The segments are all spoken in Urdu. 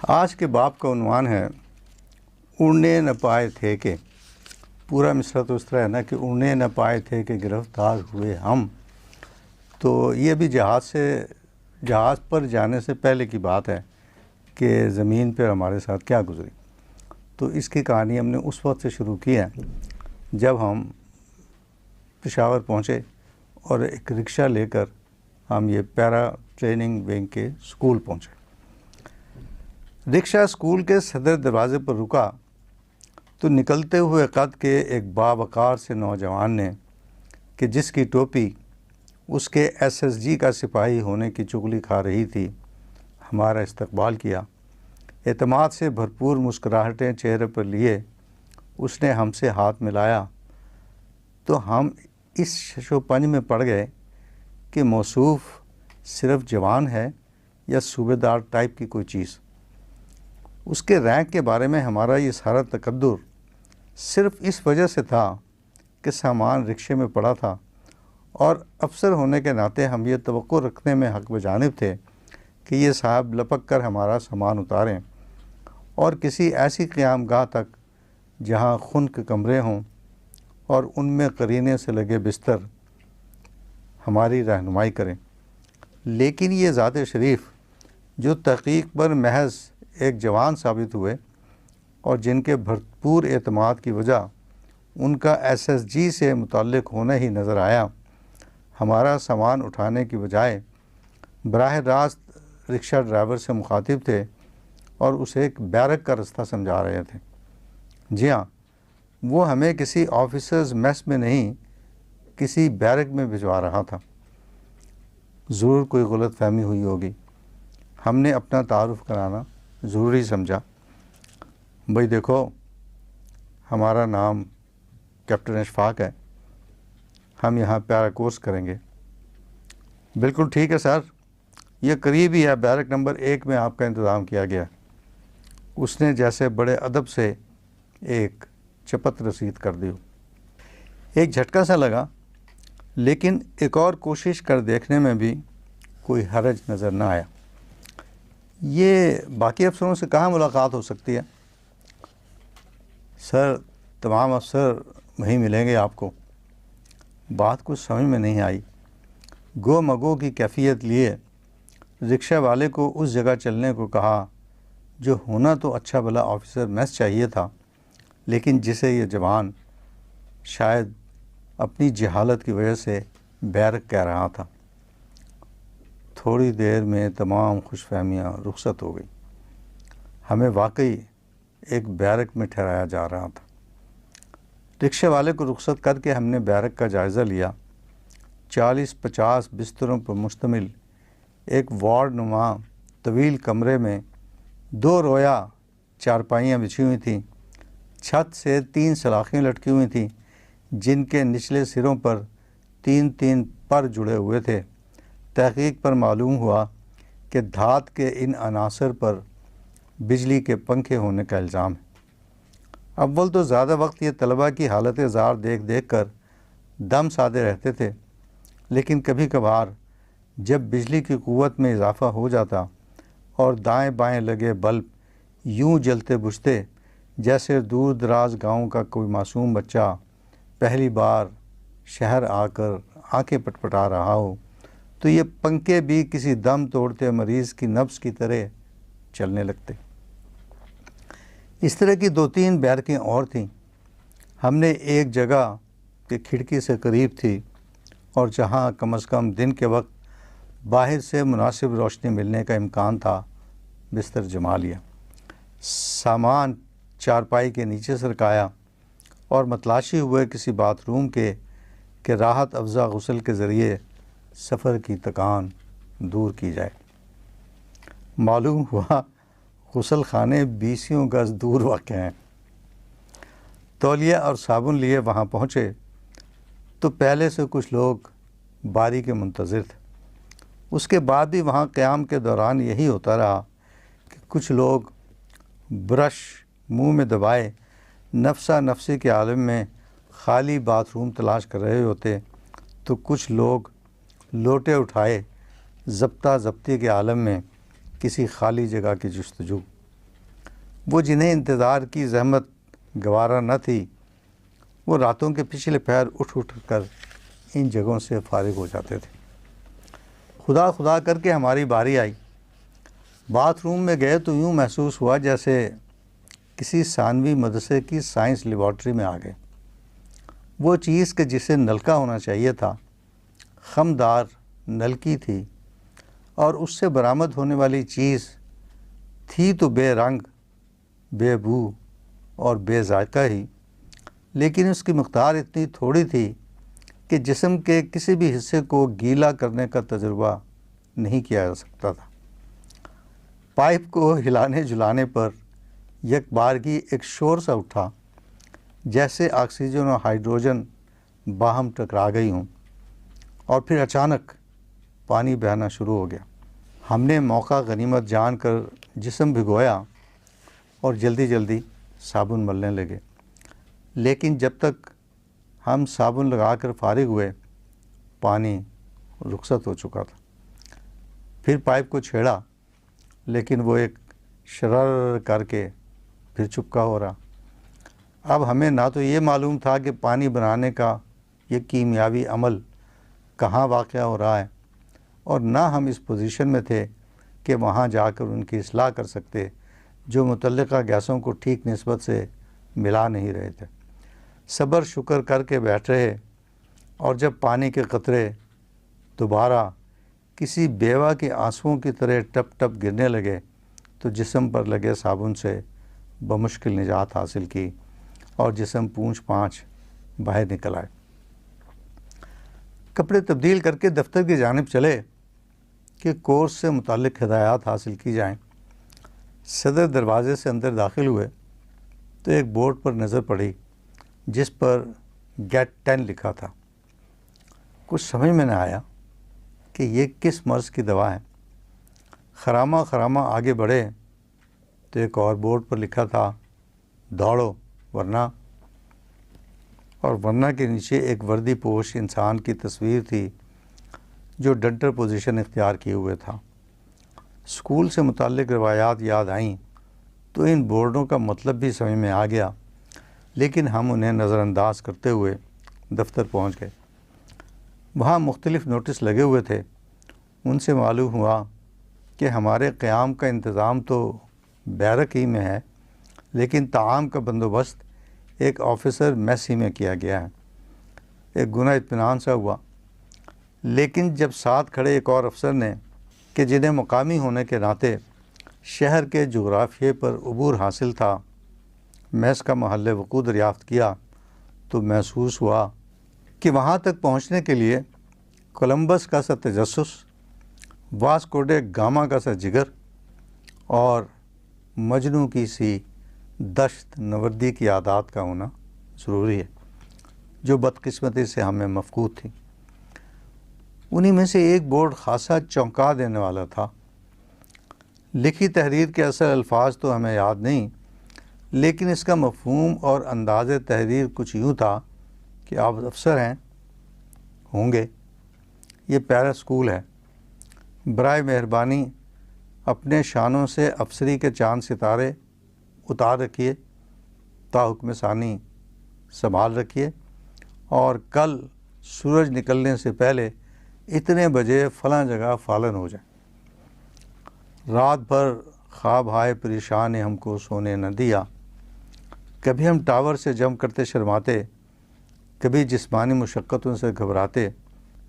آج کے باب کا عنوان ہے اڑنے نہ پائے تھے کہ، پورا مصرع تو اس طرح ہے نا کہ اڑنے نہ پائے تھے کہ گرفتار ہوئے ہم. تو یہ بھی جہاز پر جانے سے پہلے کی بات ہے کہ زمین پر ہمارے ساتھ کیا گزری. تو اس کی کہانی ہم نے اس وقت سے شروع کی ہے جب ہم پشاور پہنچے اور ایک رکشہ لے کر ہم یہ پیرا ٹریننگ ونگ کے اسکول پہنچے. رکشہ اسکول کے صدر دروازے پر رکا تو نکلتے ہوئے قد کے ایک باوقار سے نوجوان نے کہ جس کی ٹوپی اس کے SSG کا سپاہی ہونے کی چغلی کھا رہی تھی ہمارا استقبال کیا. اعتماد سے بھرپور مسکراہٹیں چہرے پر لیے اس نے ہم سے ہاتھ ملایا تو ہم اس شش و پنج میں پڑ گئے کہ موصوف صرف جوان ہے یا صوبے دار ٹائپ کی کوئی چیز. اس کے رینک کے بارے میں ہمارا یہ سارا تقدر صرف اس وجہ سے تھا کہ سامان رکشے میں پڑا تھا اور افسر ہونے کے ناطے ہم یہ توقع رکھنے میں حق بجانب تھے کہ یہ صاحب لپک کر ہمارا سامان اتاریں اور کسی ایسی قیام گاہ تک جہاں خنک کمرے ہوں اور ان میں قرینے سے لگے بستر ہماری رہنمائی کریں. لیکن یہ ذات شریف جو تحقیق پر محض ایک جوان ثابت ہوئے اور جن کے بھرپور اعتماد کی وجہ ان کا SSG سے متعلق ہونا ہی نظر آیا، ہمارا سامان اٹھانے کی بجائے براہ راست رکشہ ڈرائیور سے مخاطب تھے اور اسے ایک بیرک کا رستہ سمجھا رہے تھے. جی ہاں، وہ ہمیں کسی آفیسرز میس میں نہیں کسی بیرک میں بھجوا رہا تھا. ضرور کوئی غلط فہمی ہوئی ہوگی. ہم نے اپنا تعارف کرانا ضروری سمجھا. بھئی دیکھو، ہمارا نام کیپٹن اشفاق ہے، ہم یہاں پیرا کورس کریں گے. بالکل ٹھیک ہے سر، یہ قریب ہی ہے، بیرک نمبر 1 میں آپ کا انتظام کیا گیا. اس نے جیسے بڑے ادب سے ایک چپت رسید کر دی. ایک جھٹکا سا لگا، لیکن ایک اور کوشش کر دیکھنے میں بھی کوئی حرج نظر نہ آیا. یہ باقی افسروں سے کہاں ملاقات ہو سکتی ہے؟ سر، تمام افسر وہیں ملیں گے آپ کو. بات کچھ سمجھ میں نہیں آئی. گو مگو کی کیفیت لیے رکشہ والے کو اس جگہ چلنے کو کہا جو ہونا تو اچھا بھلا آفیسر میس چاہیے تھا، لیکن جسے یہ جوان شاید اپنی جہالت کی وجہ سے بیرک کہہ رہا تھا. تھوڑی دیر میں تمام خوش فہمیاں رخصت ہو گئی. ہمیں واقعی ایک بیرک میں ٹھہرایا جا رہا تھا. رکشے والے کو رخصت کر کے ہم نے بیرک کا جائزہ لیا. 40-50 بستروں پر مشتمل ایک وارڈ نما طویل کمرے میں 2 رویا چارپائیاں بچھی ہوئی تھیں. چھت سے 3 سلاخیں لٹکی ہوئی تھیں جن کے نچلے سروں پر 3 پر جڑے ہوئے تھے. تحقیق پر معلوم ہوا کہ دھات کے ان عناصر پر بجلی کے پنکھے ہونے کا الزام ہے. اول تو زیادہ وقت یہ طلباء کی حالت زار دیکھ دیکھ کر دم سادے رہتے تھے، لیکن کبھی کبھار جب بجلی کی قوت میں اضافہ ہو جاتا اور دائیں بائیں لگے بلب یوں جلتے بجھتے جیسے دور دراز گاؤں کا کوئی معصوم بچہ پہلی بار شہر آ کر آنکھیں پٹپٹا رہا ہو، تو یہ پنکھے بھی کسی دم توڑتے مریض کی نبض کی طرح چلنے لگتے. اس طرح کی 2-3 بیرکیں اور تھیں. ہم نے ایک جگہ کہ کھڑکی سے قریب تھی اور جہاں کم از کم دن کے وقت باہر سے مناسب روشنی ملنے کا امکان تھا بستر جما لیا. سامان چارپائی کے نیچے سرکایا اور متلاشی ہوئے کسی باتھ روم کے کہ راحت افزا غسل کے ذریعے سفر کی تکان دور کی جائے. معلوم ہوا غسل خانے 20 گز دور واقع ہیں. تولیہ اور صابن لیے وہاں پہنچے تو پہلے سے کچھ لوگ باری کے منتظر تھے. اس کے بعد بھی وہاں قیام کے دوران یہی ہوتا رہا کہ کچھ لوگ برش منہ میں دبائے نفسا نفسی کے عالم میں خالی باتھ روم تلاش کر رہے ہوتے، تو کچھ لوگ لوٹے اٹھائے ضبطہ ضبطی کے عالم میں کسی خالی جگہ کی جستجو. وہ جنہیں انتظار کی زحمت گوارا نہ تھی، وہ راتوں کے پچھلے پہر اٹھ کر ان جگہوں سے فارغ ہو جاتے تھے۔ خدا خدا کر کے ہماری باری آئی۔ باتھ روم میں گئے تو یوں محسوس ہوا جیسے کسی ثانوی مدرسے کی سائنس لیبارٹری میں آ گئے۔ وہ چیز کہ جسے نلکا ہونا چاہیے تھا، خمدار نلکی تھی، اور اس سے برآمد ہونے والی چیز تھی تو بے رنگ، بے بو اور بے ذائقہ ہی، لیکن اس کی مقدار اتنی تھوڑی تھی کہ جسم کے کسی بھی حصے کو گیلا کرنے کا تجربہ نہیں کیا جا سکتا تھا۔ پائپ کو ہلانے جلانے پر یک بارگی ایک شور سا اٹھا، جیسے آکسیجن اور ہائیڈروجن باہم ٹکرا گئی ہوں، اور پھر اچانک پانی بہنا شروع ہو گیا۔ ہم نے موقع غنیمت جان کر جسم بھگویا اور جلدی جلدی صابن ملنے لگے، لیکن جب تک ہم صابن لگا کر فارغ ہوئے، پانی رخصت ہو چکا تھا۔ پھر پائپ کو چھیڑا، لیکن وہ ایک شرر کر کے پھر چپکا ہو رہا۔ اب ہمیں نہ تو یہ معلوم تھا کہ پانی بنانے کا یہ کیمیاوی عمل کہاں واقع ہو رہا ہے، اور نہ ہم اس پوزیشن میں تھے کہ وہاں جا کر ان کی اصلاح کر سکتے جو متعلقہ گیسوں کو ٹھیک نسبت سے ملا نہیں رہے تھے۔ صبر شکر کر کے بیٹھ رہے، اور جب پانی کے قطرے دوبارہ کسی بیوہ کے آنسوؤں کی طرح ٹپ ٹپ گرنے لگے تو جسم پر لگے صابن سے بمشکل نجات حاصل کی، اور جسم پونچھ پانچ باہر نکل آئے۔ کپڑے تبدیل کر کے دفتر کی جانب چلے کہ کورس سے متعلق ہدایات حاصل کی جائیں۔ صدر دروازے سے اندر داخل ہوئے تو ایک بورڈ پر نظر پڑی جس پر گیٹ 10 لکھا تھا۔ کچھ سمجھ میں نہ آیا کہ یہ کس مرض کی دوا ہے۔ خرامہ آگے بڑھے تو ایک اور بورڈ پر لکھا تھا، دوڑو ورنہ، اور ورنہ کے نیچے ایک وردی پوش انسان کی تصویر تھی جو ڈنٹر پوزیشن اختیار کیے ہوئے تھا۔ اسکول سے متعلق روایات یاد آئیں تو ان بورڈوں کا مطلب بھی سمجھ میں آ گیا، لیکن ہم انہیں نظر انداز کرتے ہوئے دفتر پہنچ گئے۔ وہاں مختلف نوٹس لگے ہوئے تھے۔ ان سے معلوم ہوا کہ ہمارے قیام کا انتظام تو بیرک ہی میں ہے، لیکن طعام کا بندوبست ایک آفیسر میس ہی میں کیا گیا ہے۔ ایک گناہ اطمینان سا ہوا، لیکن جب ساتھ کھڑے ایک اور افسر نے کہ جنہیں مقامی ہونے کے ناطے شہر کے جغرافیے پر عبور حاصل تھا، میس کا محل وقوع دریافت کیا تو محسوس ہوا کہ وہاں تک پہنچنے کے لیے کولمبس کا سا تجسس، واسکو ڈے گاما کا سا جگر، اور مجنوں کی سی دشت نوردی کی عادات کا ہونا ضروری ہے، جو بدقسمتی سے ہمیں مفقود تھی۔ انہی میں سے ایک بورڈ خاصا چونکا دینے والا تھا۔ لکھی تحریر کے اصل الفاظ تو ہمیں یاد نہیں، لیکن اس کا مفہوم اور انداز تحریر کچھ یوں تھا کہ آپ افسر ہیں، ہوں گے، یہ پیرا اسکول ہے، برائے مہربانی اپنے شانوں سے افسری کے چاند ستارے اتار رکھیے، تا حکم ثانی سنبھال رکھیے، اور کل سورج نکلنے سے پہلے اتنے بجے فلاں جگہ فالن ہو جائے۔ رات بھر خواب ہائے پریشان نے ہم کو سونے نہ دیا۔ کبھی ہم ٹاور سے جم کرتے شرماتے، کبھی جسمانی مشقتوں سے گھبراتے،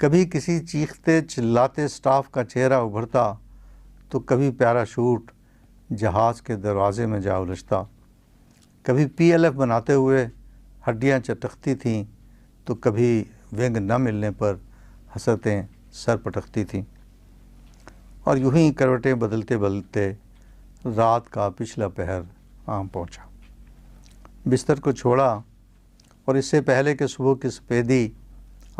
کبھی کسی چیختے چلاتے سٹاف کا چہرہ ابھرتا تو کبھی پیراشوٹ جہاز کے دروازے میں جا الجھتا، کبھی PLF بناتے ہوئے ہڈیاں چٹکتی تھیں تو کبھی ونگ نہ ملنے پر حسرتیں سر پٹکتی تھیں، اور یوں ہی کروٹیں بدلتے بدلتے رات کا پچھلا پہر عام پہنچا۔ بستر کو چھوڑا، اور اس سے پہلے کہ صبح کی سفیدی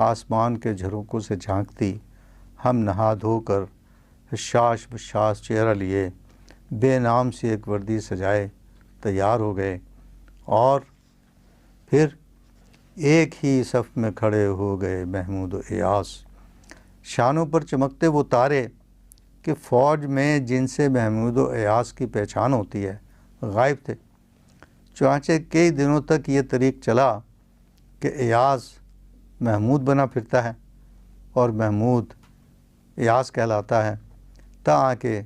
آسمان کے جھروکوں سے جھانکتی، ہم نہا دھو کر حشاش بشاش چہرہ لیے بے نام سی ایک وردی سجائے تیار ہو گئے، اور پھر ایک ہی صف میں کھڑے ہو گئے محمود و ایاز۔ شانوں پر چمکتے وہ تارے کہ فوج میں جن سے محمود و ایاز کی پہچان ہوتی ہے، غائب تھے۔ چنانچہ کئی دنوں تک یہ طریق چلا کہ ایاز محمود بنا پھرتا ہے اور محمود ایاز کہلاتا ہے، تاہم کہ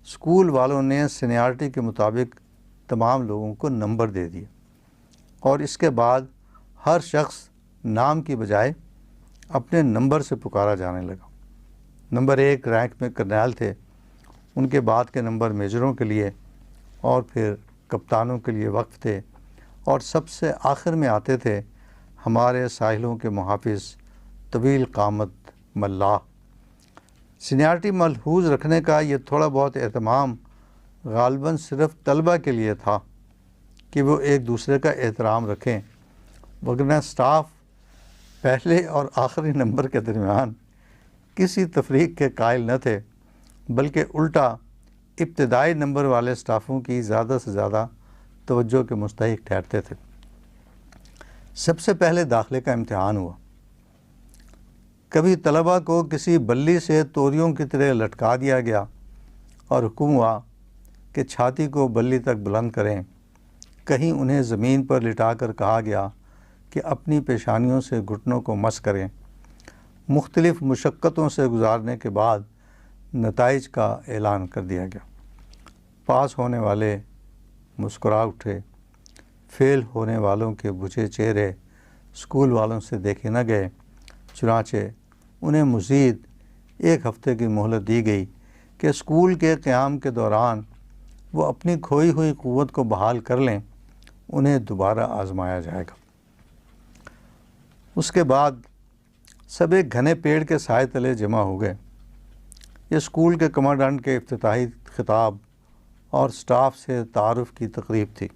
اسکول والوں نے سینیارٹی کے مطابق تمام لوگوں کو نمبر دے دیا اور اس کے بعد ہر شخص نام کی بجائے اپنے نمبر سے پکارا جانے لگا۔ نمبر 1 رینک میں کرنیل تھے، ان کے بعد کے نمبر میجروں کے لیے اور پھر کپتانوں کے لیے وقف تھے، اور سب سے آخر میں آتے تھے ہمارے ساحلوں کے محافظ طویل قامت ملاح۔ سینیارٹی ملحوظ رکھنے کا یہ تھوڑا بہت اہتمام غالباً صرف طلبہ کے لیے تھا کہ وہ ایک دوسرے کا احترام رکھیں، وگرنہ سٹاف پہلے اور آخری نمبر کے درمیان کسی تفریق کے قائل نہ تھے، بلکہ الٹا ابتدائی نمبر والے سٹافوں کی زیادہ سے زیادہ توجہ کے مستحق ٹھہرتے تھے۔ سب سے پہلے داخلے کا امتحان ہوا۔ کبھی طلبہ کو کسی بلی سے توریوں کی طرح لٹکا دیا گیا اور حکم ہوا کہ چھاتی کو بلی تک بلند کریں، کہیں انہیں زمین پر لٹا کر کہا گیا کہ اپنی پیشانیوں سے گھٹنوں کو مس کریں۔ مختلف مشقتوں سے گزارنے کے بعد نتائج کا اعلان کر دیا گیا۔ پاس ہونے والے مسکرا اٹھے، فیل ہونے والوں کے بجھے چہرے اسکول والوں سے دیکھے نہ گئے، چنانچہ انہیں مزید 1 ہفتے کی مہلت دی گئی کہ اسکول کے قیام کے دوران وہ اپنی کھوئی ہوئی قوت کو بحال کر لیں، انہیں دوبارہ آزمایا جائے گا۔ اس کے بعد سب ایک گھنے پیڑ کے سائے تلے جمع ہو گئے۔ یہ اسکول کے کمانڈنٹ کے افتتاحی خطاب اور سٹاف سے تعارف کی تقریب تھی۔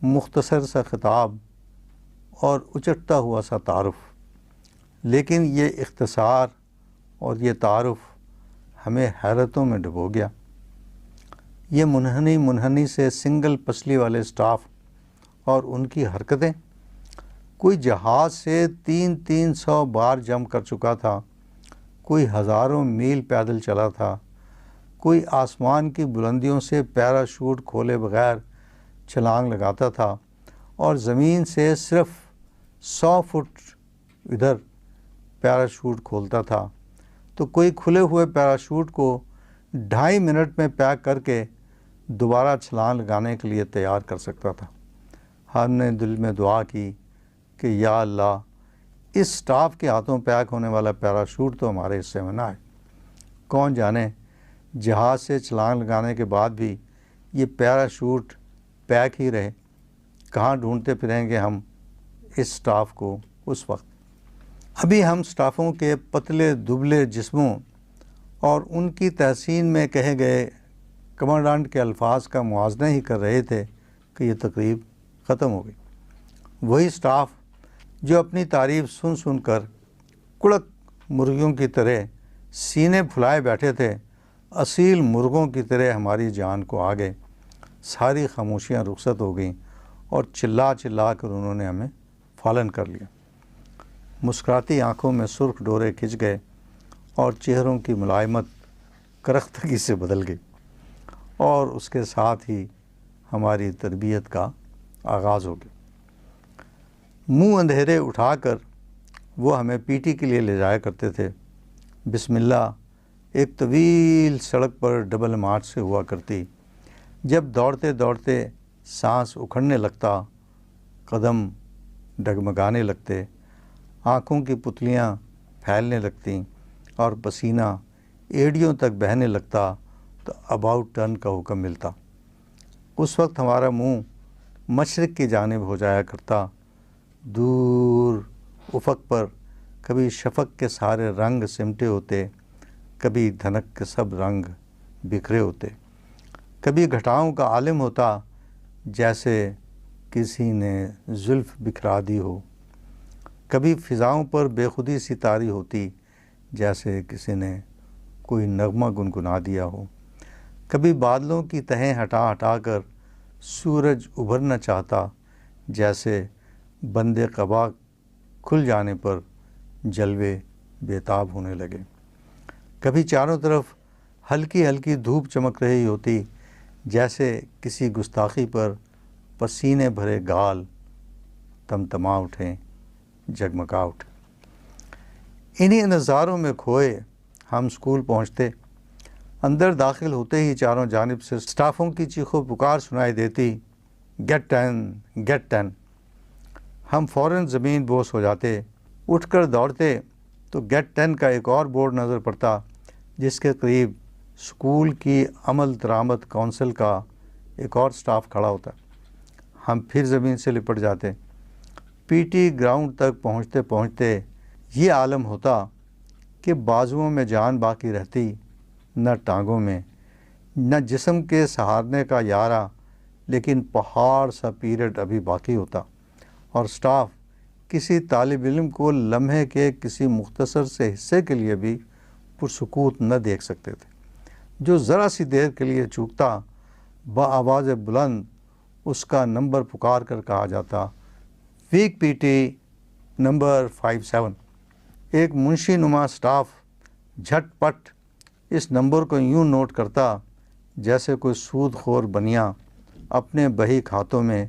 مختصر سا خطاب اور اچٹتا ہوا سا تعارف، لیکن یہ اختصار اور یہ تعارف ہمیں حیرتوں میں ڈبو گیا۔ یہ منحنی سے سنگل پسلی والے سٹاف اور ان کی حرکتیں، کوئی جہاز سے 300 بار جمپ کر چکا تھا، کوئی ہزاروں میل پیدل چلا تھا، کوئی آسمان کی بلندیوں سے پیراشوٹ کھولے بغیر چھلانگ لگاتا تھا اور زمین سے صرف 100 فٹ ادھر پیراشوٹ کھولتا تھا، تو کوئی کھلے ہوئے پیراشوٹ کو 2.5 منٹ میں پیک کر کے دوبارہ چھلانگ لگانے کے لیے تیار کر سکتا تھا۔ ہم نے دل میں دعا کی کہ یا اللہ، اس سٹاف کے ہاتھوں پیک ہونے والا پیراشوٹ تو ہمارے حصے میں نہ آئے۔ کون جانے جہاز سے چھلانگ لگانے کے بعد بھی یہ پیراشوٹ پیک ہی رہے، کہاں ڈھونڈتے پھریں گے ہم اس سٹاف کو اس وقت۔ ابھی ہم سٹافوں کے پتلے دبلے جسموں اور ان کی تحسین میں کہے گئے کمانڈنٹ کے الفاظ کا موازنہ ہی کر رہے تھے کہ یہ تقریب ختم ہو گئی۔ وہی سٹاف جو اپنی تعریف سن سن کر کڑک مرغیوں کی طرح سینے پھلائے بیٹھے تھے، اصیل مرغوں کی طرح ہماری جان کو آ گئے۔ ساری خاموشیاں رخصت ہو گئیں اور چلا چلا کر انہوں نے ہمیں فالن کر لیا۔ مسکراتی آنکھوں میں سرخ ڈورے کھنچ گئے اور چہروں کی ملائمت کرختگی سے بدل گئی، اور اس کے ساتھ ہی ہماری تربیت کا آغاز ہو گیا۔ منہ اندھیرے اٹھا کر وہ ہمیں پی ٹی کے لیے لے جایا کرتے تھے۔ بسم اللہ ایک طویل سڑک پر ڈبل مارچ سے ہوا کرتی۔ جب دوڑتے دوڑتے سانس اکھڑنے لگتا، قدم ڈگمگانے لگتے، آنکھوں کی پتلیاں پھیلنے لگتیں اور پسینہ ایڑیوں تک بہنے لگتا تو اباؤٹ ٹرن کا حکم ملتا۔ اس وقت ہمارا منہ مشرق کی جانب ہو جایا کرتا۔ دور افق پر کبھی شفق کے سارے رنگ سمٹے ہوتے، کبھی دھنک کے سب رنگ بکھرے ہوتے، کبھی گھٹاؤں کا عالم ہوتا جیسے کسی نے زلف بکھرا دی ہو، کبھی فضاؤں پر بے خودی سی طاری ہوتی جیسے کسی نے کوئی نغمہ گنگنا دیا ہو، کبھی بادلوں کی تہیں ہٹا ہٹا کر سورج ابھرنا چاہتا جیسے بندے قبا کھل جانے پر جلوے بےتاب ہونے لگے، کبھی چاروں طرف ہلکی ہلکی دھوپ چمک رہی ہوتی جیسے کسی گستاخی پر پسینے بھرے گال تمتما اٹھیں، جگمگا اٹھیں۔ انہی نظاروں میں کھوئے ہم اسکول پہنچتے۔ اندر داخل ہوتے ہی چاروں جانب سے سٹافوں کی چیخو پکار سنائی دیتی، گیٹ 10 گیٹ 10۔ ہم فوراً زمین بوس ہو جاتے، اٹھ کر دوڑتے تو گیٹ 10 کا ایک اور بورڈ نظر پڑتا جس کے قریب اسکول کی عمل درآمد کونسل کا ایک اور سٹاف کھڑا ہوتا۔ ہم پھر زمین سے لپٹ جاتے۔ پی ٹی گراؤنڈ تک پہنچتے پہنچتے یہ عالم ہوتا کہ بازوؤں میں جان باقی رہتی، نہ ٹانگوں میں، نہ جسم کے سہارنے کا یارہ، لیکن پہاڑ سا پیریڈ ابھی باقی ہوتا، اور سٹاف کسی طالب علم کو لمحے کے کسی مختصر سے حصے کے لیے بھی پرسکوت نہ دیکھ سکتے تھے۔ جو ذرا سی دیر کے لیے چوکتا، بآواز بلند اس کا نمبر پکار کر کہا جاتا، ویک پی ٹی نمبر 57۔ ایک منشی نما سٹاف جھٹ پٹ اس نمبر کو یوں نوٹ کرتا جیسے کوئی سود خور بنیا اپنے بہی کھاتوں میں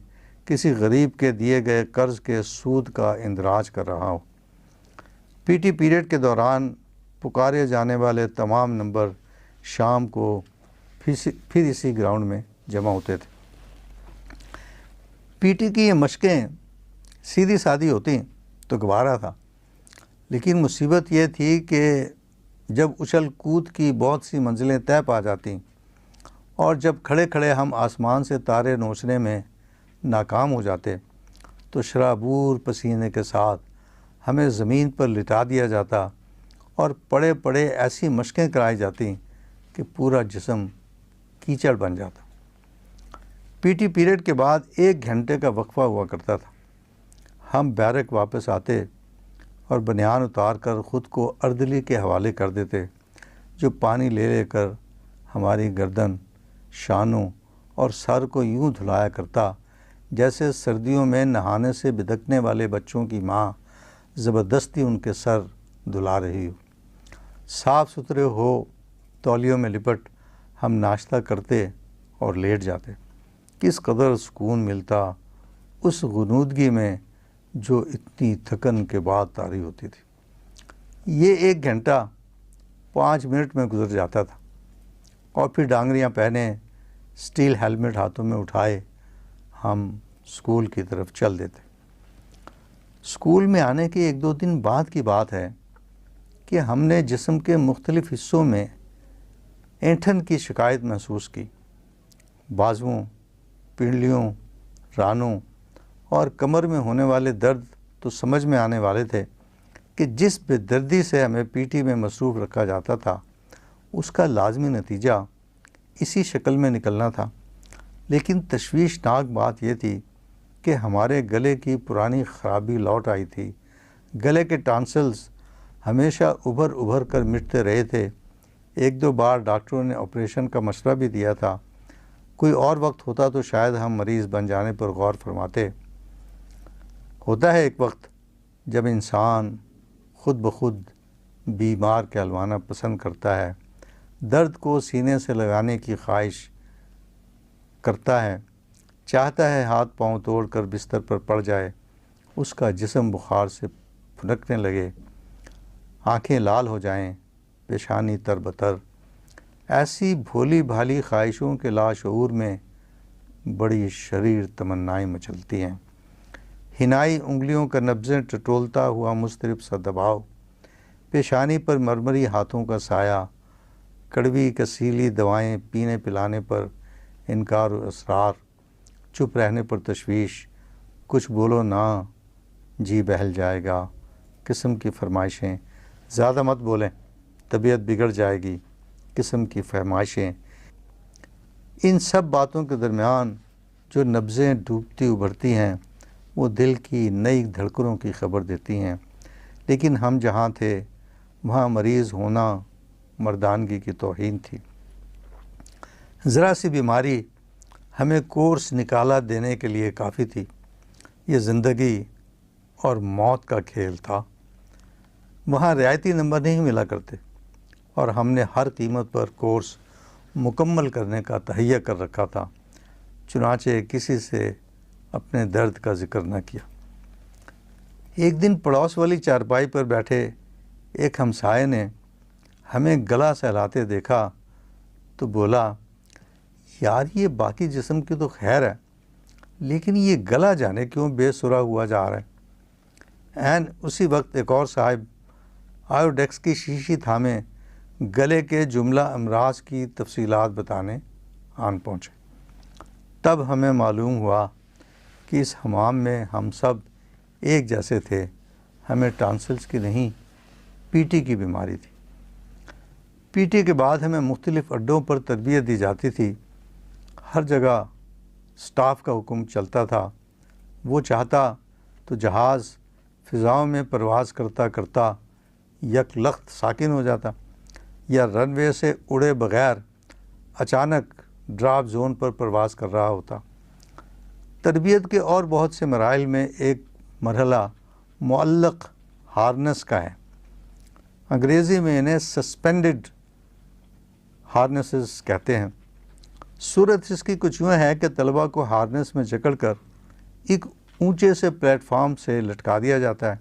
کسی غریب کے دیے گئے قرض کے سود کا اندراج کر رہا ہو۔ پی ٹی پیریڈ کے دوران پکارے جانے والے تمام نمبر شام کو پھر اسی گراؤنڈ میں جمع ہوتے تھے۔ پی ٹی کی یہ مشقیں سیدھی سادھی ہوتی تو گوارا تھا، لیکن مصیبت یہ تھی کہ جب اچھل کود کی بہت سی منزلیں طے پا جاتیں اور جب کھڑے کھڑے ہم آسمان سے تارے نوچنے میں ناکام ہو جاتے تو شرابور پسینے کے ساتھ ہمیں زمین پر لٹا دیا جاتا اور پڑے پڑے ایسی مشقیں کرائی جاتی کہ پورا جسم کیچڑ بن جاتا۔ پی ٹی پیریڈ کے بعد 1 گھنٹے کا وقفہ ہوا کرتا تھا۔ ہم بیرک واپس آتے اور بنیان اتار کر خود کو اردلی کے حوالے کر دیتے، جو پانی لے لے کر ہماری گردن، شانوں اور سر کو یوں دھلایا کرتا جیسے سردیوں میں نہانے سے بدکنے والے بچوں کی ماں زبردستی ان کے سر دھلا رہی ہو۔ صاف ستھرے ہو تولیوں میں لپٹ ہم ناشتہ کرتے اور لیٹ جاتے۔ کس قدر سکون ملتا اس غنودگی میں جو اتنی تھکن کے بعد طاری ہوتی تھی۔ یہ 1 گھنٹہ 5 منٹ میں گزر جاتا تھا، اور پھر ڈانگریاں پہنے، سٹیل ہیلمٹ ہاتھوں میں اٹھائے ہم اسکول کی طرف چل دیتے۔ اسکول میں آنے کے 1-2 دن بعد کی بات ہے کہ ہم نے جسم کے مختلف حصوں میں اینٹھن کی شکایت محسوس کی۔ بازوؤں، پنڈلیوں، رانوں اور کمر میں ہونے والے درد تو سمجھ میں آنے والے تھے کہ جس بے دردی سے ہمیں پی ٹی میں مصروف رکھا جاتا تھا اس کا لازمی نتیجہ اسی شکل میں نکلنا تھا، لیکن تشویشناک بات یہ تھی کہ ہمارے گلے کی پرانی خرابی لوٹ آئی تھی۔ گلے کے ٹانسلز ہمیشہ ابھر کر مٹتے رہے تھے۔ 1-2 بار ڈاکٹروں نے آپریشن کا مشورہ بھی دیا تھا۔ کوئی اور وقت ہوتا تو شاید ہم مریض بن جانے پر غور فرماتے۔ ہوتا ہے ایک وقت جب انسان خود بخود بیمار کہلوانا پسند کرتا ہے، درد کو سینے سے لگانے کی خواہش کرتا ہے، چاہتا ہے ہاتھ پاؤں توڑ کر بستر پر پڑ جائے، اس کا جسم بخار سے پھنکنے لگے، آنکھیں لال ہو جائیں، پیشانی تر بتر۔ ایسی بھولی بھالی خواہشوں کے لاشعور میں بڑی شریر تمنائیں مچلتی ہیں۔ ہنائی انگلیوں کا نبضیں ٹٹولتا ہوا مضطرب سا دباؤ، پیشانی پر مرمری ہاتھوں کا سایہ، کڑوی کسیلی دوائیں پینے پلانے پر انکار و اصرار، چپ رہنے پر تشویش، کچھ بولو نا جی بہل جائے گا قسم کی فرمائشیں، زیادہ مت بولیں طبیعت بگڑ جائے گی قسم کی فرمائشیں۔ ان سب باتوں کے درمیان جو نبضیں ڈوبتی ابھرتی ہیں وہ دل کی نئی دھڑکنوں کی خبر دیتی ہیں، لیکن ہم جہاں تھے وہاں مریض ہونا مردانگی کی توہین تھی۔ ذرا سی بیماری ہمیں کورس نکالا دینے کے لیے کافی تھی۔ یہ زندگی اور موت کا کھیل تھا۔ وہاں رعایتی نمبر نہیں ملا کرتے، اور ہم نے ہر قیمت پر کورس مکمل کرنے کا تہیہ کر رکھا تھا، چنانچہ کسی سے اپنے درد کا ذکر نہ کیا۔ ایک دن پڑوس والی چارپائی پر بیٹھے ایک ہمسائے نے ہمیں گلا سہلاتے دیکھا تو بولا، یار یہ باقی جسم کی تو خیر ہے، لیکن یہ گلا جانے کیوں بے سرا ہوا جا رہا ہے۔ عین اسی وقت ایک اور صاحب آیوڈیکس کی شیشی تھامے گلے کے جملہ امراض کی تفصیلات بتانے آن پہنچے۔ تب ہمیں معلوم ہوا کہ اس حمام میں ہم سب ایک جیسے تھے، ہمیں ٹانسلز کی نہیں پی ٹی کی بیماری تھی۔ پی ٹی کے بعد ہمیں مختلف اڈوں پر تربیت دی جاتی تھی، ہر جگہ سٹاف کا حکم چلتا تھا، وہ چاہتا تو جہاز فضاؤں میں پرواز کرتا کرتا یک لخت ساکن ہو جاتا، یا رن وے سے اڑے بغیر اچانک ڈراپ زون پر پرواز کر رہا ہوتا۔ تربیت کے اور بہت سے مراحل میں ایک مرحلہ معلق ہارنس کا ہے، انگریزی میں انہیں سسپینڈڈ ہارنسز کہتے ہیں۔ صورت اس کی کچھ یوں ہے کہ طلبہ کو ہارنس میں جکڑ کر ایک اونچے سے پلیٹ فارم سے لٹکا دیا جاتا ہے،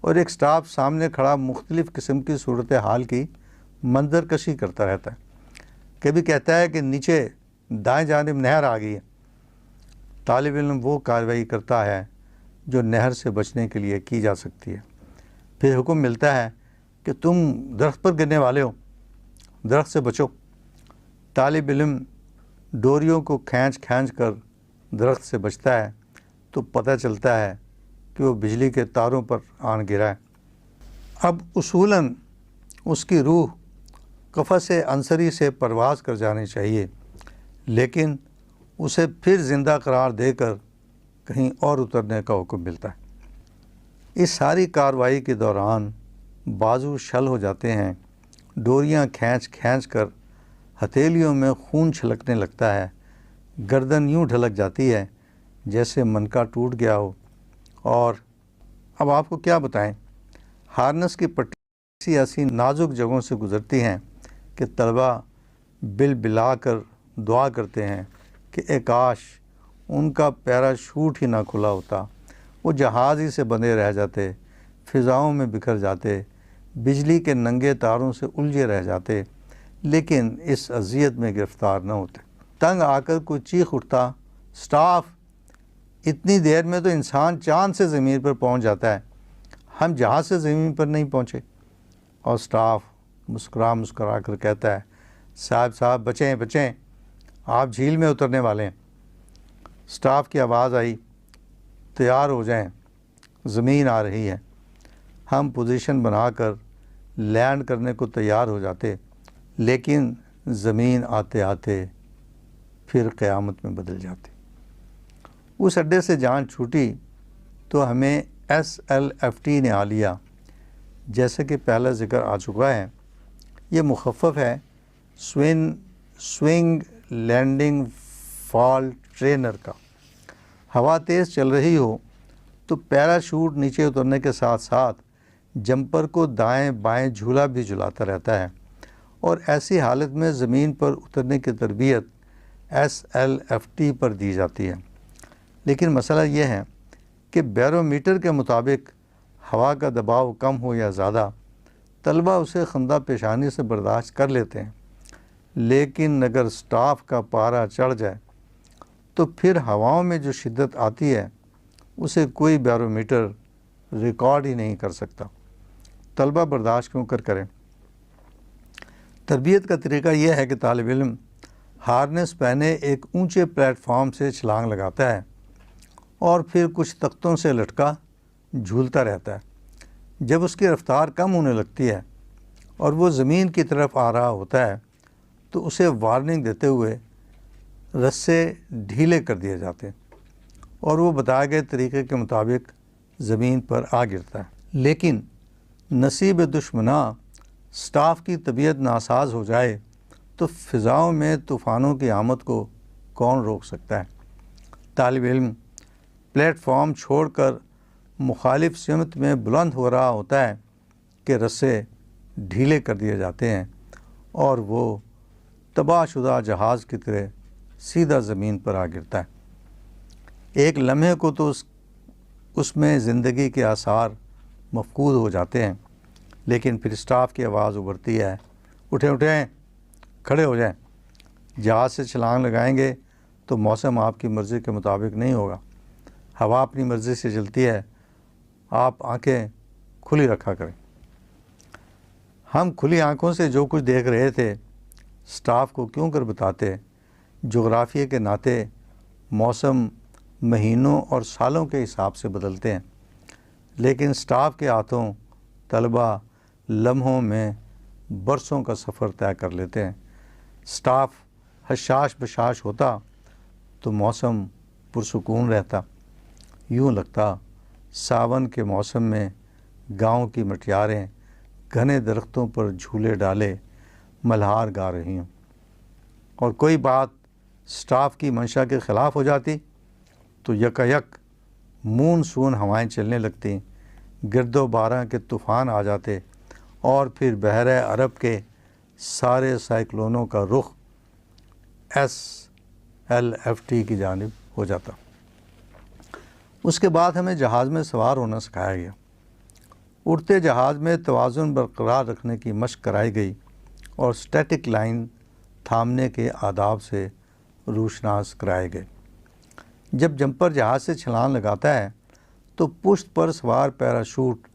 اور ایک سٹاف سامنے کھڑا مختلف قسم کی صورتحال کی منظر کشی کرتا رہتا ہے۔ کبھی کہتا ہے کہ نیچے دائیں جانب نہر آ گئی ہے، طالب علم وہ کارروائی کرتا ہے جو نہر سے بچنے کے لیے کی جا سکتی ہے۔ پھر حکم ملتا ہے کہ تم درخت پر گرنے والے ہو، درخت سے بچو۔ طالب علم ڈوریوں کو کھینچ کھینچ کر درخت سے بچتا ہے تو پتہ چلتا ہے کہ وہ بجلی کے تاروں پر آن گرا ہے۔ اب اصولاً اس کی روح قفس عنصری سے پرواز کر جانی چاہیے، لیکن اسے پھر زندہ قرار دے کر کہیں اور اترنے کا حکم ملتا ہے۔ اس ساری کارروائی کے دوران بازو شل ہو جاتے ہیں، ڈوریاں کھینچ کھینچ کر ہتھیلیوں میں خون چھلکنے لگتا ہے، گردن یوں ڈھلک جاتی ہے جیسے منکا ٹوٹ گیا ہو، اور اب آپ کو کیا بتائیں، ہارنس کی پٹی ایسی نازک جگہوں سے گزرتی ہیں کہ طلبہ بل بلا کر دعا کرتے ہیں کہ اے کاش ان کا پیراشوٹ ہی نہ کھلا ہوتا، وہ جہاز ہی سے بندھے رہ جاتے، فضاؤں میں بکھر جاتے، بجلی کے ننگے تاروں سے الجھے رہ جاتے، لیکن اس اذیت میں گرفتار نہ ہوتے۔ تنگ آ کر کوئی چیخ اٹھتا، سٹاف اتنی دیر میں تو انسان چاند سے زمین پر پہنچ جاتا ہے، ہم جہاز سے زمین پر نہیں پہنچے۔ اور سٹاف مسکرا مسکرا کر کہتا ہے، صاحب بچیں بچیں، آپ جھیل میں اترنے والے ہیں۔ سٹاف کی آواز آئی، تیار ہو جائیں، زمین آ رہی ہے۔ ہم پوزیشن بنا کر لینڈ کرنے کو تیار ہو جاتے، لیکن زمین آتے آتے پھر قیامت میں بدل جاتی۔ اس اڈے سے جان چھوٹی تو ہمیں SLFT نے آ لیا، جیسے کہ پہلا ذکر آ چکا ہے۔ یہ مخفف ہے سوئنگ لینڈنگ فال ٹرینر کا۔ ہوا تیز چل رہی ہو تو پیراشوٹ نیچے اترنے کے ساتھ ساتھ جمپر کو دائیں بائیں جھولا بھی جھلاتا رہتا ہے، اور ایسی حالت میں زمین پر اترنے کی تربیت SLFT پر دی جاتی ہے۔ لیکن مسئلہ یہ ہے کہ بیرومیٹر کے مطابق ہوا کا دباؤ کم ہو یا زیادہ، طلبہ اسے خندہ پیشانی سے برداشت کر لیتے ہیں، لیکن اگر سٹاف کا پارا چڑھ جائے تو پھر ہواؤں میں جو شدت آتی ہے اسے کوئی بیرومیٹر ریکارڈ ہی نہیں کر سکتا۔ طلبہ برداشت کیوں کریں؟ تربیت کا طریقہ یہ ہے کہ طالب علم ہارنس پہنے ایک اونچے پلیٹ فارم سے چھلانگ لگاتا ہے اور پھر کچھ تختوں سے لٹکا جھولتا رہتا ہے۔ جب اس کی رفتار کم ہونے لگتی ہے اور وہ زمین کی طرف آ رہا ہوتا ہے تو اسے وارننگ دیتے ہوئے رسے ڈھیلے کر دیے جاتے ہیں اور وہ بتائے گئے طریقے کے مطابق زمین پر آ گرتا ہے۔ لیکن نصیب دشمناں سٹاف کی طبیعت ناساز ہو جائے تو فضاؤں میں طوفانوں کی آمد کو کون روک سکتا ہے؟ طالب علم پلیٹ فارم چھوڑ کر مخالف سمت میں بلند ہو رہا ہوتا ہے کہ رسے ڈھیلے کر دیے جاتے ہیں اور وہ تباہ شدہ جہاز کی طرح سیدھا زمین پر آ گرتا ہے۔ ایک لمحے کو تو اس میں زندگی کے آثار مفقود ہو جاتے ہیں، لیکن پھر اسٹاف کی آواز ابھرتی ہے، اٹھیں، کھڑے ہو جائیں، جہاز سے چھلانگ لگائیں گے تو موسم آپ کی مرضی کے مطابق نہیں ہوگا، ہوا اپنی مرضی سے چلتی ہے، آپ آنکھیں کھلی رکھا کریں۔ ہم کھلی آنکھوں سے جو کچھ دیکھ رہے تھے اسٹاف کو کیوں کر بتاتے؟ جغرافیے کے ناطے موسم مہینوں اور سالوں کے حساب سے بدلتے ہیں، لیکن اسٹاف کے ہاتھوں طلبہ لمحوں میں برسوں کا سفر طے کر لیتے ہیں۔ اسٹاف حشاش بشاش ہوتا تو موسم پرسکون رہتا، یوں لگتا ساون کے موسم میں گاؤں کی مٹیاریں گھنے درختوں پر جھولے ڈالے ملہار گا رہی ہوں، اور کوئی بات اسٹاف کی منشا کے خلاف ہو جاتی تو یکایک مونسون ہوائیں چلنے لگتیں، گرد و باران کے طوفان آ جاتے، اور پھر بحیرہ عرب کے سارے سائیکلونوں کا رخ SLFT کی جانب ہو جاتا۔ اس کے بعد ہمیں جہاز میں سوار ہونا سکھایا گیا۔ اڑتے جہاز میں توازن برقرار رکھنے کی مشق کرائی گئی اور اسٹیٹک لائن تھامنے کے آداب سے روشناس کرائے گئے۔ جب جمپر جہاز سے چھلانگ لگاتا ہے تو پشت پر سوار پیراشوٹ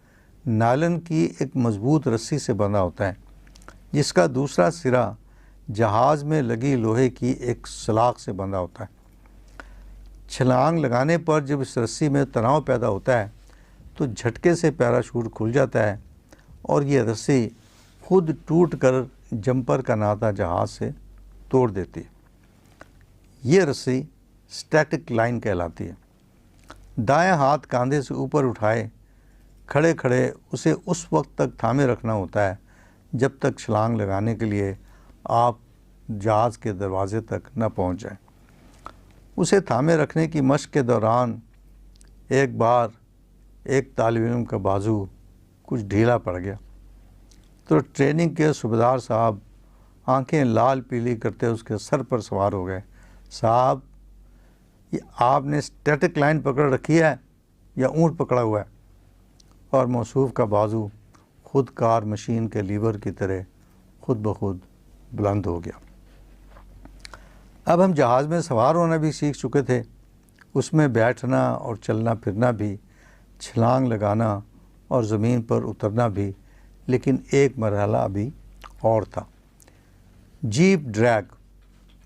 نائلن کی ایک مضبوط رسی سے بندھا ہوتا ہے، جس کا دوسرا سرا جہاز میں لگی لوہے کی ایک سلاخ سے بندھا ہوتا ہے۔ چھلانگ لگانے پر جب اس رسی میں تناؤ پیدا ہوتا ہے تو جھٹکے سے پیراشوٹ کھل جاتا ہے اور یہ رسی خود ٹوٹ کر جمپر کا ناتا جہاز سے توڑ دیتی ہے۔ یہ رسی اسٹیٹک لائن کہلاتی ہے۔ دائیں ہاتھ کاندھے سے اوپر اٹھائے کھڑے کھڑے اسے اس وقت تک تھامے رکھنا ہوتا ہے جب تک چھلانگ لگانے کے لیے آپ جہاز کے دروازے تک نہ پہنچ جائیں۔ اسے تھامے رکھنے کی مشق کے دوران ایک بار ایک طالب علم کا بازو کچھ ڈھیلا پڑ گیا تو ٹریننگ کے صوبیدار صاحب آنکھیں لال پیلی کرتے اس کے سر پر سوار ہو گئے۔ صاحب، یہ آپ نے اسٹیٹک لائن پکڑ رکھی ہے یا اونٹ پکڑا ہوا ہے؟ اور موصوف کا بازو خود کار مشین کے لیور کی طرح خود بخود بلند ہو گیا۔ اب ہم جہاز میں سوار ہونا بھی سیکھ چکے تھے، اس میں بیٹھنا اور چلنا پھرنا بھی، چھلانگ لگانا اور زمین پر اترنا بھی، لیکن ایک مرحلہ ابھی اور تھا۔ جیپ ڈریگ،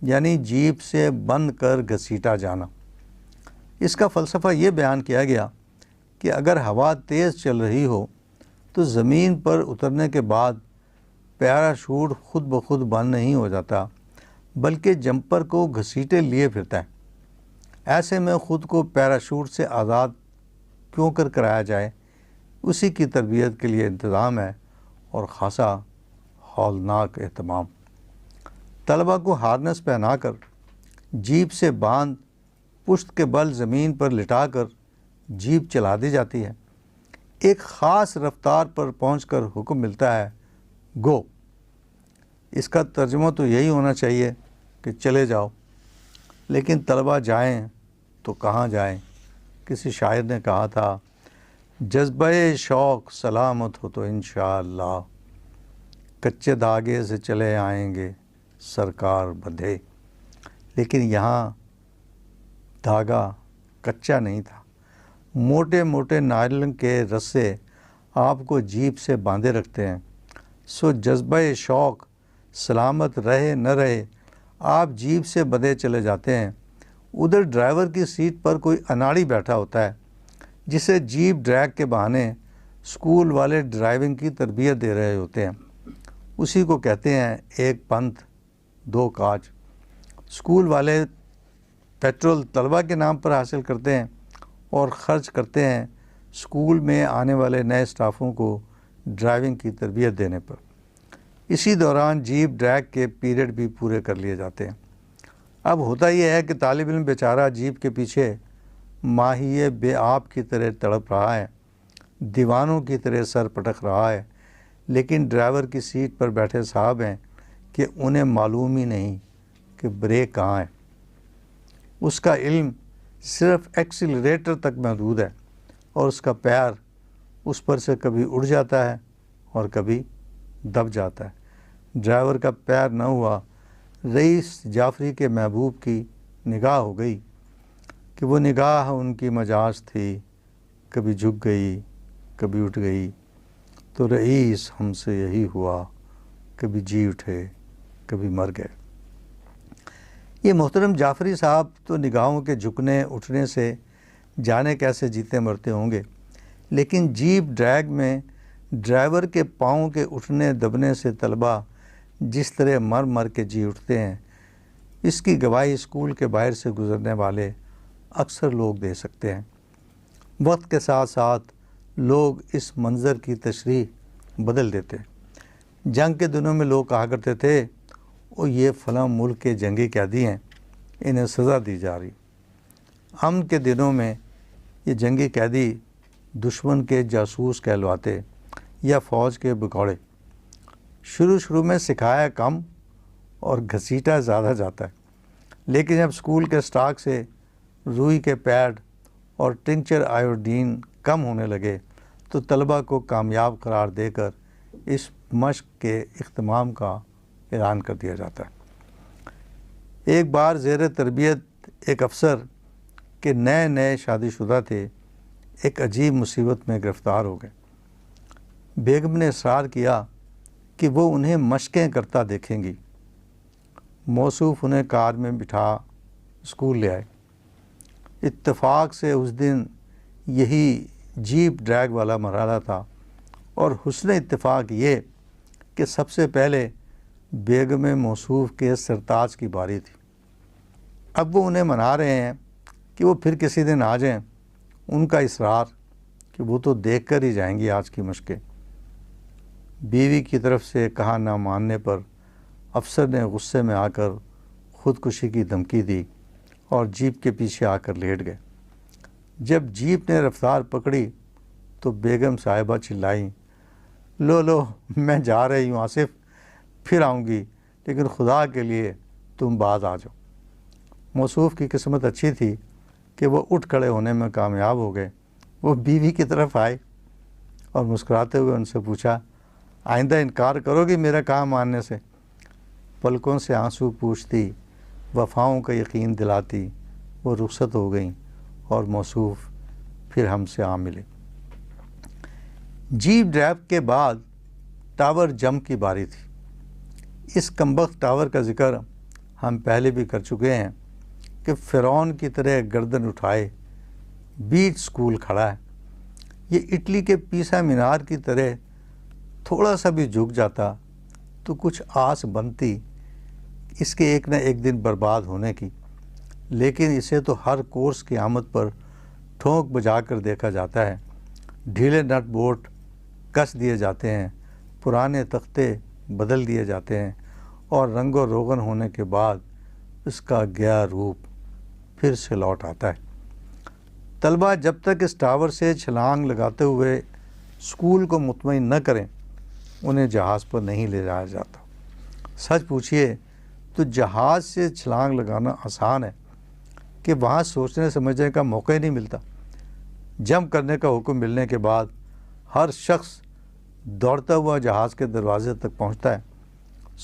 یعنی جیپ سے بند کر گھسیٹا جانا۔ اس کا فلسفہ یہ بیان کیا گیا کہ اگر ہوا تیز چل رہی ہو تو زمین پر اترنے کے بعد پیراشوٹ خود بخود بند نہیں ہو جاتا، بلکہ جمپر کو گھسیٹے لیے پھرتا ہے۔ ایسے میں خود کو پیراشوٹ سے آزاد کیوں کرایا جائے، اسی کی تربیت کے لیے انتظام ہے اور خاصا ہولناک اہتمام۔ طلبہ کو ہارنس پہنا کر جیپ سے باندھ پشت کے بل زمین پر لٹا کر جیپ چلا دی جاتی ہے۔ ایک خاص رفتار پر پہنچ کر حکم ملتا ہے، گو۔ اس کا ترجمہ تو یہی ہونا چاہیے کہ چلے جاؤ، لیکن طلبہ جائیں تو کہاں جائیں؟ کسی شاعر نے کہا تھا، جذبہ شوق سلامت ہو تو انشاءاللہ، کچے دھاگے سے چلے آئیں گے سرکار بدھے۔ لیکن یہاں دھاگا کچا نہیں تھا، موٹے موٹے نائلن کے رسے آپ کو جیپ سے باندھے رکھتے ہیں۔ سو جذبہ شوق سلامت رہے نہ رہے، آپ جیپ سے بدھے چلے جاتے ہیں۔ ادھر ڈرائیور کی سیٹ پر کوئی اناڑی بیٹھا ہوتا ہے جسے جیپ ڈریگ کے بہانے اسکول والے ڈرائیونگ کی تربیت دے رہے ہوتے ہیں۔ اسی کو کہتے ہیں ایک پنتھ دو کاج۔ اسکول والے پیٹرول طلبہ کے نام پر حاصل کرتے ہیں اور خرچ کرتے ہیں اسکول میں آنے والے نئے اسٹافوں کو ڈرائیونگ کی تربیت دینے پر۔ اسی دوران جیپ ڈریگ کے پیریڈ بھی پورے کر لیے جاتے ہیں۔ اب ہوتا یہ ہے کہ طالب علم بیچارہ جیپ کے پیچھے ماہی بے آب کی طرح تڑپ رہا ہے، دیوانوں کی طرح سر پٹک رہا ہے، لیکن ڈرائیور کی سیٹ پر بیٹھے صاحب ہیں کہ انہیں معلوم ہی نہیں کہ بریک کہاں ہے۔ اس کا علم صرف ایکسیلریٹر تک محدود ہے اور اس کا پیر اس پر سے کبھی اڑ جاتا ہے اور کبھی دب جاتا ہے۔ ڈرائیور کا پیر نہ ہوا، رئیس جعفری کے محبوب کی نگاہ ہو گئی کہ وہ نگاہ ان کی مجاز تھی، کبھی جھک گئی کبھی اٹھ گئی، تو رئیس ہم سے یہی ہوا، کبھی جی اٹھے کبھی مر گئے۔ یہ محترم جعفری صاحب تو نگاہوں کے جھکنے اٹھنے سے جانے کیسے جیتے مرتے ہوں گے، لیکن جیپ ڈریگ میں ڈرائیور کے پاؤں کے اٹھنے دبنے سے طلبہ جس طرح مر مر کے جی اٹھتے ہیں، اس کی گواہی اسکول کے باہر سے گزرنے والے اکثر لوگ دے سکتے ہیں۔ وقت کے ساتھ ساتھ لوگ اس منظر کی تشریح بدل دیتے ہیں۔ جنگ کے دنوں میں لوگ کہا کرتے تھے وہ یہ فلاں ملک کے جنگی قیدی ہیں، انہیں سزا دی جا رہی۔ امن کے دنوں میں یہ جنگی قیدی دشمن کے جاسوس کہلواتے یا فوج کے بگوڑے۔ شروع میں سکھایا کم اور گھسیٹا زیادہ جاتا ہے، لیکن جب اسکول کے اسٹاک سے روئی کے پیڈ اور ٹنکچر آیوڈین کم ہونے لگے تو طلبہ کو کامیاب قرار دے کر اس مشق کے اختتام کا اعلان کر دیا جاتا ہے۔ ایک بار زیر تربیت ایک افسر کے نئے شادی شدہ تھے، ایک عجیب مصیبت میں گرفتار ہو گئے۔ بیگم نے اصرار کیا کہ وہ انہیں مشقیں کرتا دیکھیں گی۔ موصوف انہیں کار میں بٹھا اسکول لے آئے۔ اتفاق سے اس دن یہی جیپ ڈریگ والا مرحلہ تھا، اور حسن اتفاق یہ کہ سب سے پہلے بیگم موصوف کے سرتاج کی باری تھی۔ اب وہ انہیں منا رہے ہیں کہ وہ پھر کسی دن آ جائیں۔ ان کا اصرار کہ وہ تو دیکھ کر ہی جائیں گی آج کی مشقیں۔ بیوی کی طرف سے کہا نہ ماننے پر افسر نے غصے میں آ کر خودکشی کی دھمکی دی اور جیپ کے پیچھے آ کر لیٹ گئے۔ جب جیپ نے رفتار پکڑی تو بیگم صاحبہ چلائیں، لو میں جا رہی ہوں آصف، پھر آؤں گی، لیکن خدا کے لیے تم باز آ جاؤ۔ موصوف کی قسمت اچھی تھی کہ وہ اٹھ کھڑے ہونے میں کامیاب ہو گئے۔ وہ بیوی کی طرف آئے اور مسکراتے ہوئے ان سے پوچھا، آئندہ انکار کرو گی میرا کام ماننے سے؟ پلکوں سے آنسو پوچھتی، وفاؤں کا یقین دلاتی وہ رخصت ہو گئیں اور موصوف پھر ہم سے آ ملے۔ جیپ ڈرائیو کے بعد ٹاور جمپ کی باری تھی۔ اس کمبخت ٹاور کا ذکر ہم پہلے بھی کر چکے ہیں کہ فرعون کی طرح گردن اٹھائے بیچ اسکول کھڑا ہے۔ یہ اٹلی کے پیسا مینار کی طرح تھوڑا سا بھی جھک جاتا تو کچھ آس بنتی اس کے ایک نہ ایک دن برباد ہونے کی، لیکن اسے تو ہر کورس کی آمد پر ٹھونک بجا کر دیکھا جاتا ہے۔ ڈھیلے نٹ بوٹ کس دیے جاتے ہیں، پرانے تختے بدل دیے جاتے ہیں، اور رنگ و روغن ہونے کے بعد اس کا گیا روپ پھر سے لوٹ آتا ہے۔ طلبہ جب تک اس ٹاور سے چھلانگ لگاتے ہوئے اسکول کو مطمئن نہ کریں انہیں جہاز پر نہیں لے جایا جاتا۔ سچ پوچھئے تو جہاز سے چھلانگ لگانا آسان ہے کہ وہاں سوچنے سمجھنے کا موقع ہی نہیں ملتا۔ جمپ کرنے کا حکم ملنے کے بعد ہر شخص دوڑتا ہوا جہاز کے دروازے تک پہنچتا ہے۔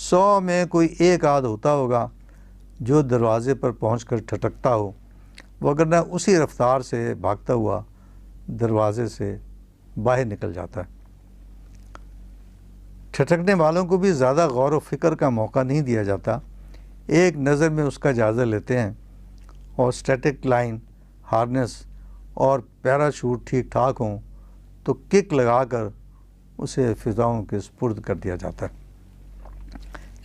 100 میں کوئی ایک آدھ ہوتا ہوگا جو دروازے پر پہنچ کر ٹھٹکتا ہو، وگرنہ اسی رفتار سے بھاگتا ہوا دروازے سے باہر نکل جاتا ہے۔ ٹھٹکنے والوں کو بھی زیادہ غور و فکر کا موقع نہیں دیا جاتا، ایک نظر میں اس کا جائزہ لیتے ہیں، اور اسٹیٹک لائن، ہارنس اور پیراشوٹ ٹھیک ٹھاک ہوں تو کک لگا کر اسے فضاؤں کے سپرد کر دیا جاتا ہے۔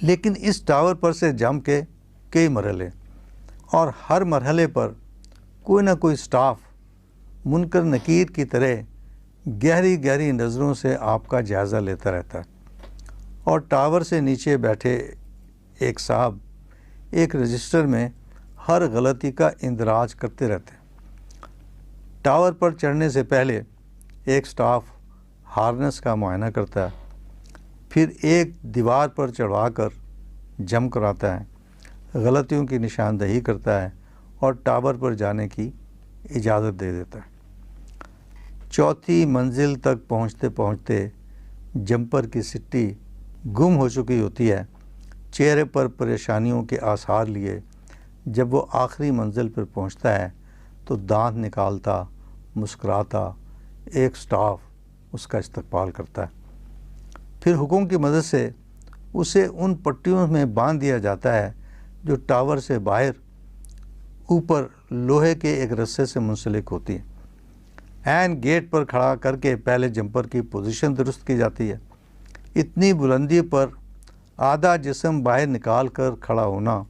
لیکن اس ٹاور پر سے جمپ کے کئی مرحلے، اور ہر مرحلے پر کوئی نہ کوئی سٹاف منکر نکیر کی طرح گہری گہری نظروں سے آپ کا جائزہ لیتا رہتا ہے، اور ٹاور سے نیچے بیٹھے ایک صاحب ایک رجسٹر میں ہر غلطی کا اندراج کرتے رہتے ہیں۔ ٹاور پر چڑھنے سے پہلے ایک سٹاف ہارنس کا معائنہ کرتا ہے، پھر ایک دیوار پر چڑھوا کر جمپ کراتا ہے، غلطیوں کی نشاندہی کرتا ہے اور ٹاور پر جانے کی اجازت دے دیتا ہے۔ چوتھی منزل تک پہنچتے پہنچتے جمپر کی سٹی گم ہو چکی ہوتی ہے، چہرے پر پریشانیوں کے آثار لیے۔ جب وہ آخری منزل پر پہنچتا ہے تو دانت نکالتا مسکراتا ایک سٹاف اس کا استقبال کرتا ہے۔ پھر حکم کی مدد سے اسے ان پٹیوں میں باندھ دیا جاتا ہے جو ٹاور سے باہر اوپر لوہے کے ایک رسے سے منسلک ہوتی ہے۔ عین گیٹ پر کھڑا کر کے پہلے جمپر کی پوزیشن درست کی جاتی ہے۔ اتنی بلندی پر آدھا جسم باہر نکال کر کھڑا ہونا،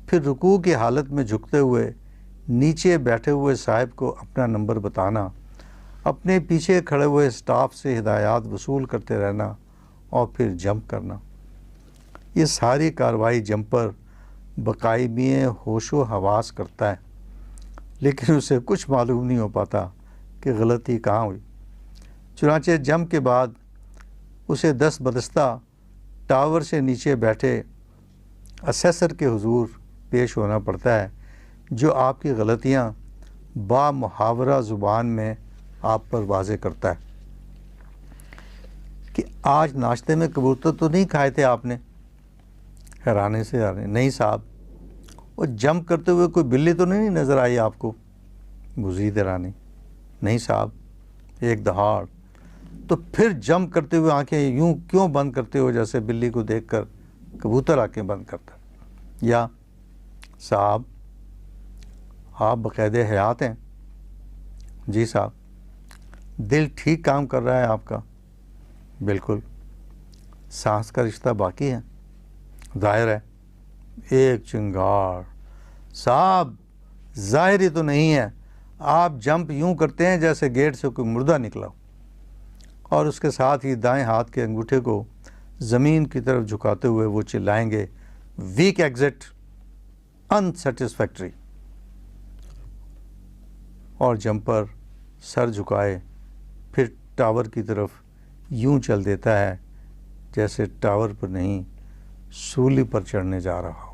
پھر رکوع کی حالت میں جھکتے ہوئے نیچے بیٹھے ہوئے صاحب کو اپنا نمبر بتانا، اپنے پیچھے کھڑے ہوئے سٹاف سے ہدایات وصول کرتے رہنا اور پھر جمپ کرنا۔ یہ ساری کارروائی جمپر باقاعدگی ہوش و حواس کرتا ہے، لیکن اسے کچھ معلوم نہیں ہو پاتا کہ غلطی کہاں ہوئی۔ چنانچہ جمپ کے بعد اسے دست بدستہ ٹاور سے نیچے بیٹھے اسیسر کے حضور پیش ہونا پڑتا ہے، جو آپ کی غلطیاں با محاورہ زبان میں آپ پر واضح کرتا ہے کہ آج ناشتے میں کبوتر تو نہیں کھائے تھے آپ نے؟ حیرانے سے نہیں صاحب۔ اور جمپ کرتے ہوئے کوئی بلی تو نہیں نظر آئی آپ کو؟ گزید رانی نہیں صاحب، ایک دہاڑ۔ تو پھر جمپ کرتے ہوئے آنکھیں یوں کیوں بند کرتے ہو جیسے بلی کو دیکھ کر کبوتر آنکھیں بند کرتا؟ یا صاحب آپ بقید حیات ہیں؟ جی صاحب۔ دل ٹھیک کام کر رہا ہے آپ کا؟ بالکل۔ سانس کا رشتہ باقی ہے؟ ظاہر ہے۔ ایک چنگاڑ صاحب، ظاہری تو نہیں ہے، آپ جمپ یوں کرتے ہیں جیسے گیٹ سے کوئی مردہ نکلا ہو، اور اس کے ساتھ ہی دائیں ہاتھ کے انگوٹھے کو زمین کی طرف جھکاتے ہوئے وہ چلائیں گے، ویک ایگزٹ، انسیٹسفیکٹری۔ اور جمپر سر جھکائے پھر ٹاور کی طرف یوں چل دیتا ہے جیسے ٹاور پر نہیں، سولی پر چڑھنے جا رہا۔